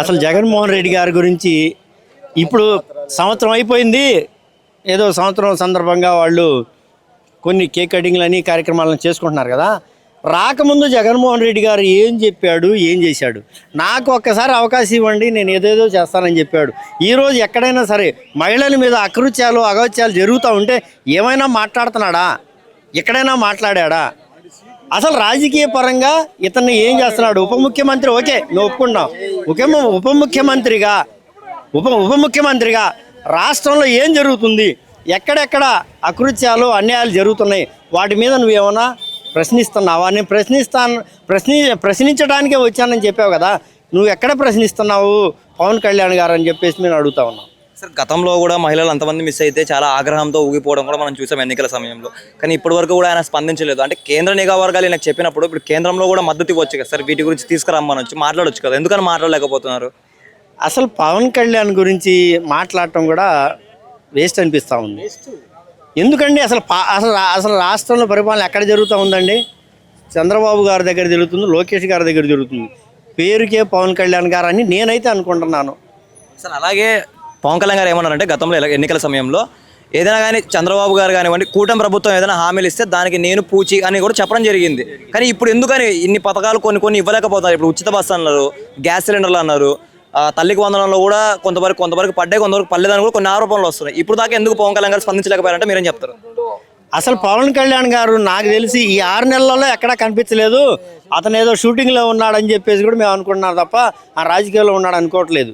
అసలు జగన్మోహన్ రెడ్డి గారి గురించి ఇప్పుడు సంవత్సరం అయిపోయింది. ఏదో సంవత్సరం సందర్భంగా వాళ్ళు కొన్ని కేక్ కటింగ్లని కార్యక్రమాలను చేసుకుంటున్నారు కదా. రాకముందు జగన్మోహన్ రెడ్డి గారు ఏం చెప్పాడు, ఏం చేశాడు? నాకు ఒక్కసారి అవకాశం ఇవ్వండి, నేను ఏదేదో చేస్తానని చెప్పాడు. ఈరోజు ఎక్కడైనా సరే మహిళల మీద అకృత్యాలు అగత్యాలు జరుగుతూ ఉంటే ఏమైనా మాట్లాడుతున్నాడా? ఎక్కడైనా మాట్లాడా? అసలు రాజకీయ పరంగా ఇతన్ని ఏం చేస్తున్నాడు? ఉప ముఖ్యమంత్రి ఓకే, నువ్వు ఒప్పుకున్నావు. ఉప ముఖ్యమంత్రిగా రాష్ట్రంలో ఏం జరుగుతుంది, ఎక్కడెక్కడ అకృత్యాలు అన్యాయాలు జరుగుతున్నాయి, వాటి మీద నువ్వేమన్నా ప్రశ్నిస్తున్నావా? నేను ప్రశ్నించడానికే వచ్చానని చెప్పావు కదా. నువ్వు ఎక్కడ ప్రశ్నిస్తున్నావు పవన్ కళ్యాణ్ గారు అని చెప్పేసి నేను అడుగుతా ఉన్నాను. సార్, గతంలో కూడా మహిళలు అంతమంది మిస్ అయితే చాలా ఆగ్రహంతో ఊగిపోవడం కూడా మనం చూసాం ఎన్నికల సమయంలో. కానీ ఇప్పటి వరకు కూడా ఆయన స్పందించలేదు. అంటే కేంద్ర నిఘా వర్గాలు నాకు చెప్పినప్పుడు ఇప్పుడు కేంద్రంలో కూడా మద్దతు ఇవ్వచ్చు కదా సార్, వీటి గురించి తీసుకురమ్మనొచ్చు, మాట్లాడొచ్చు కదా, ఎందుకని మాట్లాడలేకపోతున్నారు? అసలు పవన్ కళ్యాణ్ గురించి మాట్లాడటం కూడా వేస్ట్ అనిపిస్తూ ఉంది. ఎందుకండి అసలు అసలు రాష్ట్రంలో పరిపాలన ఎక్కడ జరుగుతూ ఉందండి? చంద్రబాబు గారి దగ్గర జరుగుతుంది, లోకేష్ గారి దగ్గర జరుగుతుంది. పేరుకే పవన్ కళ్యాణ్ గారు అని నేనైతే అనుకుంటున్నాను. సార్, అలాగే పవన్ కళ్యాణ్ గారు ఏమన్నారంటే గతంలో ఎన్నికల సమయంలో ఏదైనా కానీ చంద్రబాబు గారు కానివ్వండి, కూటమి ప్రభుత్వం ఏదైనా హామీలు ఇస్తే దానికి నేను పూచి అని కూడా చెప్పడం జరిగింది. కానీ ఇప్పుడు ఎందుకని ఇన్ని పథకాలు కొన్ని ఇవ్వలేకపోతున్నారు? ఇప్పుడు ఉచిత బస్సు అన్నారు, గ్యాస్ సిలిండర్లు అన్నారు, తల్లికి వందనంలో కూడా కొంతవరకు పడ్డాయి, కొంతవరకు పడలేదని కూడా కొన్ని ఆరోపణలు వస్తున్నాయి. ఇప్పుడు దాకా ఎందుకు పవన్ కళ్యాణ్ గారు స్పందించలేకపోయారంటే మీరేం చెప్తారు? అసలు పవన్ కళ్యాణ్ గారు నాకు తెలిసి ఈ 6 నెలల్లో ఎక్కడా కనిపించలేదు. అతను ఏదో షూటింగ్లో ఉన్నాడని చెప్పేసి కూడా మేము అనుకుంటున్నాం తప్ప ఆ రాజకీయాల్లో ఉన్నాడు అనుకోవట్లేదు.